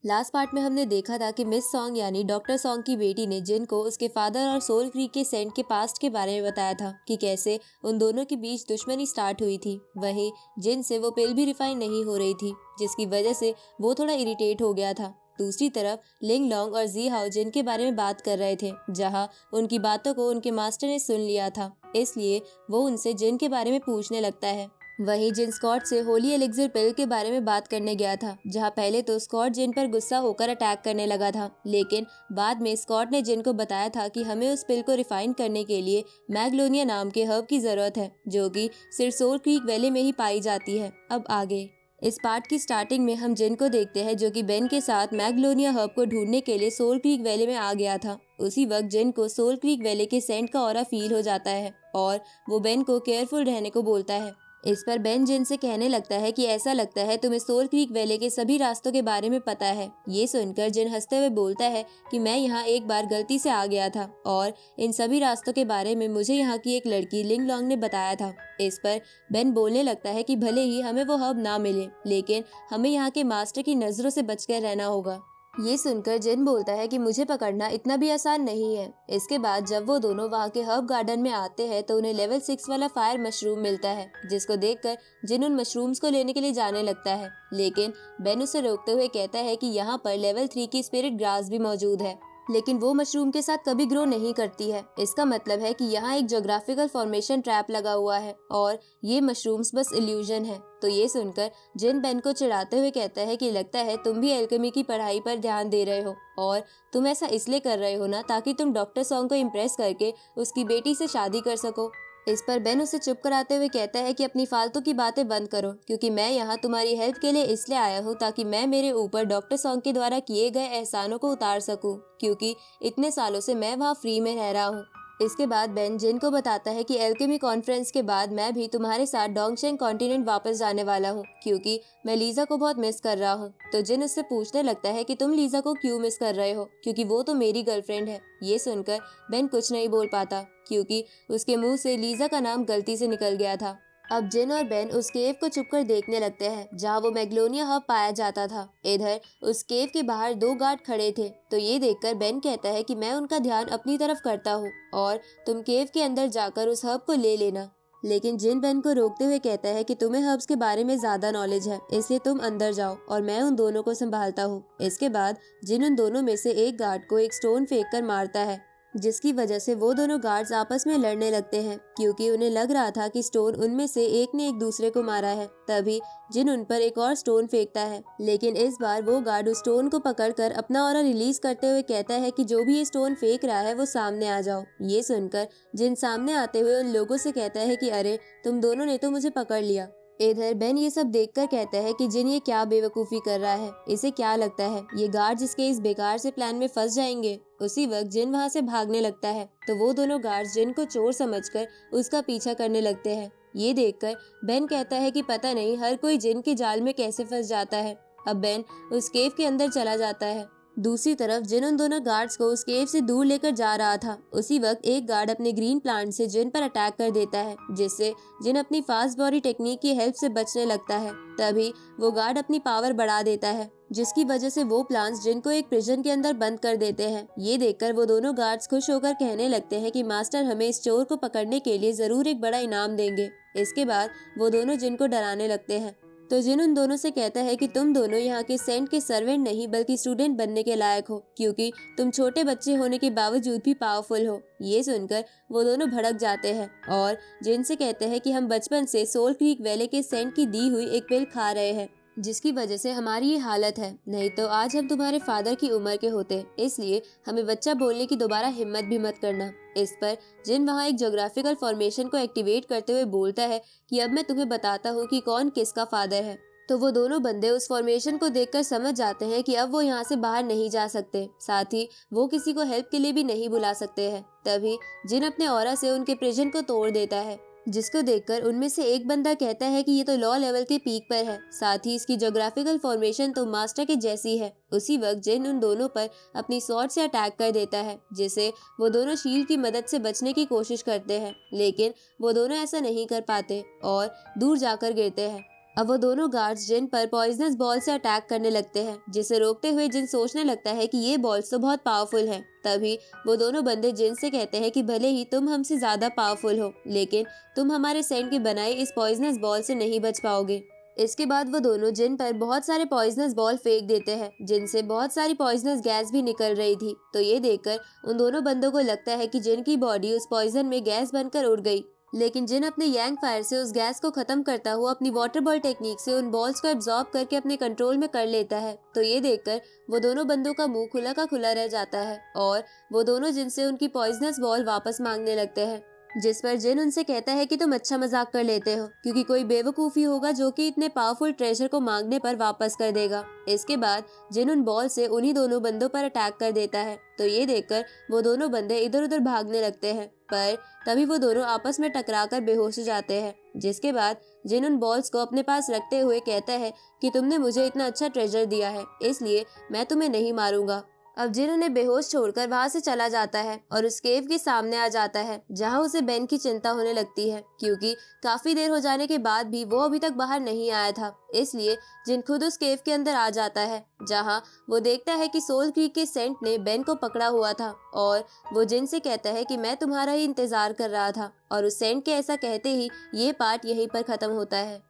Last part में हमने देखा था कि मिस सॉन्ग यानी डॉक्टर सॉन्ग की बेटी ने जिन को उसके फादर और सोल क्रीक के सेंट के पास्ट के बारे में बताया था कि कैसे उन दोनों के बीच दुश्मनी स्टार्ट हुई थी। वहीं जिन से वो पिल भी रिफाइन नहीं हो रही थी, जिसकी वजह से वो थोड़ा इरिटेट हो गया था। दूसरी तरफ लिंग लॉन्ग और जी हाओ जिन के बारे में बात कर रहे थे, जहाँ उनकी बातों को उनके मास्टर ने सुन लिया था, इसलिए वो उनसे जिन के बारे में पूछने लगता है। वहीं जिन स्कॉट से होली एलिक्सिर पिल के बारे में बात करने गया था, जहां पहले तो स्कॉट जिन पर गुस्सा होकर अटैक करने लगा था, लेकिन बाद में स्कॉट ने जिन को बताया था कि हमें उस पिल को रिफाइन करने के लिए मैग्नोलिया नाम के हर्ब की जरूरत है, जो कि सिर्फ सोल क्रीक वैली में ही पाई जाती है। अब आगे इस पार्ट की स्टार्टिंग में हम जिन को देखते हैं, जो कि बेन के साथ मैग्नोलिया हर्ब को ढूंढने के लिए सोल क्रीक वैली में आ गया था। उसी वक्त जिन को सोल क्रीक वैली के सेंट का ऑरा फील हो जाता है और वो बेन को केयरफुल रहने को बोलता है। इस पर बेन जिन से कहने लगता है कि ऐसा लगता है तुम्हें सोल क्रीक वैली के सभी रास्तों के बारे में पता है। ये सुनकर जिन हंसते हुए बोलता है कि मैं यहाँ एक बार गलती से आ गया था और इन सभी रास्तों के बारे में मुझे यहाँ की एक लड़की लिंग लॉन्ग ने बताया था। इस पर बेन बोलने लगता है कि भले ही हमें वो हब ना मिले, लेकिन हमें यहाँ के मास्टर की नजरों से बचकर रहना होगा। ये सुनकर जिन बोलता है कि मुझे पकड़ना इतना भी आसान नहीं है। इसके बाद जब वो दोनों वहाँ के हर्ब गार्डन में आते हैं तो उन्हें लेवल 6 वाला फायर मशरूम मिलता है, जिसको देखकर जिन उन मशरूम्स को लेने के लिए जाने लगता है, लेकिन बेन उसे रोकते हुए कहता है कि यहाँ पर लेवल 3 की स्पिरिट ग्रास भी मौजूद है, लेकिन वो मशरूम के साथ कभी ग्रो नहीं करती है। इसका मतलब है कि यहाँ एक ज्योग्राफिकल फॉर्मेशन ट्रैप लगा हुआ है और ये मशरूम्स बस इल्यूजन है। तो ये सुनकर जिन बेन को चिढ़ाते हुए कहता है कि लगता है तुम भी एल्केमी की पढ़ाई पर ध्यान दे रहे हो और तुम ऐसा इसलिए कर रहे हो ना ताकि तुम डॉक्टर सॉन्ग को इम्प्रेस करके उसकी बेटी से शादी कर सको। इस पर बेन उसे चुप कराते हुए कहता है कि अपनी फालतू की बातें बंद करो, क्योंकि मैं यहाँ तुम्हारी हेल्प के लिए इसलिए आया हूँ ताकि मैं मेरे ऊपर डॉक्टर सॉन्ग के द्वारा किए गए एहसानों को उतार सकूं, क्योंकि इतने सालों से मैं वहाँ फ्री में रह रहा हूँ। इसके बाद बेन जिन को बताता है कि एल्केमी कॉन्फ्रेंस के बाद मैं भी तुम्हारे साथ डोंगशेंग कॉन्टिनेंट वापस जाने वाला हूँ, क्योंकि मैं लीजा को बहुत मिस कर रहा हूँ। तो जिन उससे पूछने लगता है कि तुम लीजा को क्यों मिस कर रहे हो, क्योंकि वो तो मेरी गर्लफ्रेंड है। ये सुनकर बेन कुछ नहीं बोल पाता, क्योंकि उसके मुंह से लीजा का नाम गलती से निकल गया था। अब जिन और बेन उस केव को छुपकर देखने लगते हैं जहाँ वो मैग्नोलिया हब पाया जाता था। इधर उस केव के बाहर 2 गार्ड खड़े थे, तो ये देखकर बेन कहता है कि मैं उनका ध्यान अपनी तरफ करता हूँ और तुम केव के अंदर जाकर उस हब को ले लेना। लेकिन जिन बेन को रोकते हुए कहता है कि तुम्हें हब्स के बारे में ज्यादा नॉलेज है, इसलिए तुम अंदर जाओ और मैं उन दोनों को संभालता हूँ। इसके बाद जिन उन दोनों में से एक गार्ड को एक स्टोन फेंक कर मारता है, जिसकी वजह से वो दोनों गार्ड्स आपस में लड़ने लगते हैं, क्योंकि उन्हें लग रहा था कि स्टोन उनमें से एक ने एक दूसरे को मारा है। तभी जिन उन पर एक और स्टोन फेंकता है, लेकिन इस बार वो गार्ड उस स्टोन को पकड़कर अपना ऑरा रिलीज करते हुए कहता है कि जो भी ये स्टोन फेंक रहा है वो सामने आ जाओ। ये सुनकर जिन सामने आते हुए उन लोगों से कहता है कि अरे तुम दोनों ने तो मुझे पकड़ लिया। इधर बेन ये सब देखकर कहता है कि जिन ये क्या बेवकूफी कर रहा है, इसे क्या लगता है ये गार्ड जिसके इस बेकार से प्लान में फंस जाएंगे। उसी वक्त जिन वहाँ से भागने लगता है, तो वो दोनों गार्ड्स जिन को चोर समझकर उसका पीछा करने लगते हैं। ये देखकर बेन कहता है कि पता नहीं हर कोई जिन के जाल में कैसे फंस जाता है। अब बेन उस केव के अंदर चला जाता है। दूसरी तरफ जिन उन दोनों गार्ड्स को उस केव से दूर लेकर जा रहा था, उसी वक्त एक गार्ड अपने ग्रीन प्लांट से जिन पर अटैक कर देता है, जिससे जिन अपनी फास्ट बॉडी टेक्निक की हेल्प से बचने लगता है। तभी वो गार्ड अपनी पावर बढ़ा देता है, जिसकी वजह से वो प्लांट्स जिन को एक प्रिजन के अंदर बंद कर देते हैं। ये देखकर वो दोनों गार्ड्स खुश होकर कहने लगते हैं कि मास्टर हमें इस चोर को पकड़ने के लिए जरूर एक बड़ा इनाम देंगे। इसके बाद वो दोनों जिन को डराने लगते हैं। तो जिन उन दोनों से कहता है कि तुम दोनों यहाँ के सेंट के सर्वेंट नहीं बल्कि स्टूडेंट बनने के लायक हो, क्योंकि तुम छोटे बच्चे होने के बावजूद भी पावरफुल हो। ये सुनकर वो दोनों भड़क जाते हैं और जिन से कहते हैं कि हम बचपन से सोल क्रीक वैली के सेंट की दी हुई एक पिल खा रहे हैं, जिसकी वजह से हमारी ये हालत है, नहीं तो आज हम तुम्हारे फादर की उम्र के होते। इसलिए हमें बच्चा बोलने की दोबारा हिम्मत भी मत करना। इस पर जिन वहाँ एक ज्योग्राफिकल फॉर्मेशन को एक्टिवेट करते हुए बोलता है कि अब मैं तुम्हें बताता हूँ कि कौन किसका फादर है। तो वो दोनों बंदे उस फॉर्मेशन को देखकर समझ जाते हैं कि अब वो यहाँ से बाहर नहीं जा सकते, साथ ही वो किसी को हेल्प के लिए भी नहीं बुला सकते हैं। तभी जिन अपने ऑरा से उनके प्रिजन को तोड़ देता है, जिसको देखकर उनमें से एक बंदा कहता है कि ये तो लॉ लेवल के पीक पर है, साथ ही इसकी ज्योग्राफिकल फॉर्मेशन तो मास्टर के जैसी है। उसी वक्त जिन उन दोनों पर अपनी स्वॉर्ड से अटैक कर देता है, जिसे वो दोनों शील्ड की मदद से बचने की कोशिश करते हैं, लेकिन वो दोनों ऐसा नहीं कर पाते और दूर जाकर गिरते हैं। अब वो दोनों गार्ड्स जिन पर पॉइजनस बॉल से अटैक करने लगते हैं, जिसे रोकते हुए जिन सोचने लगता है कि ये बॉल्स तो बहुत पावरफुल हैं। तभी वो दोनों बंदे जिन से कहते हैं कि भले ही तुम हमसे ज्यादा पावरफुल हो, लेकिन तुम हमारे सेंट की बनाई इस पॉइजनस बॉल से नहीं बच पाओगे। इसके बाद वो दोनों जिन पर बहुत सारे पॉइजनस बॉल फेंक देते हैं, जिनसे बहुत सारी पॉइजनस गैस भी निकल रही थी। तो ये देखकर उन दोनों बंदों को लगता है कि जिन की बॉडी उस पॉइजन में गैस बनकर उड़ गई, लेकिन जिन अपने यांग फायर से उस गैस को खत्म करता हुआ अपनी वाटर बॉल टेक्निक से उन बॉल्स को एब्जॉर्ब करके अपने कंट्रोल में कर लेता है। तो ये देखकर वो दोनों बंदों का मुंह खुला का खुला रह जाता है और वो दोनों जिनसे उनकी पॉइजनस बॉल वापस मांगने लगते हैं, जिस पर जिन उनसे कहता है कि तुम अच्छा मजाक कर लेते हो, क्योंकि कोई बेवकूफी होगा जो कि इतने पावरफुल ट्रेजर को मांगने पर वापस कर देगा। इसके बाद जिन उन बॉल से उन्हीं दोनों बंदों पर अटैक कर देता है। तो ये देखकर वो दोनों बंदे इधर उधर भागने लगते हैं, पर तभी वो दोनों आपस में टकराकर बेहोश हो जाते हैं। जिसके बाद जिन उन बॉल्स को अपने पास रखते हुए कहता है कि तुमने मुझे इतना अच्छा ट्रेजर दिया है, इसलिए मैं तुम्हें नहीं मारूंगा। अब जिन उन्हें बेहोश छोड़कर वहां से चला जाता है और उस केव के सामने आ जाता है, जहां उसे बेन की चिंता होने लगती है, क्योंकि काफी देर हो जाने के बाद भी वो अभी तक बाहर नहीं आया था। इसलिए जिन खुद उस केव के अंदर आ जाता है, जहां वो देखता है कि सोल क्रीक के सेंट ने बेन को पकड़ा हुआ था और वो जिन से कहता है कि मैं तुम्हारा ही इंतजार कर रहा था। और उस सेंट के ऐसा कहते ही ये पार्ट यहीं पर खत्म होता है।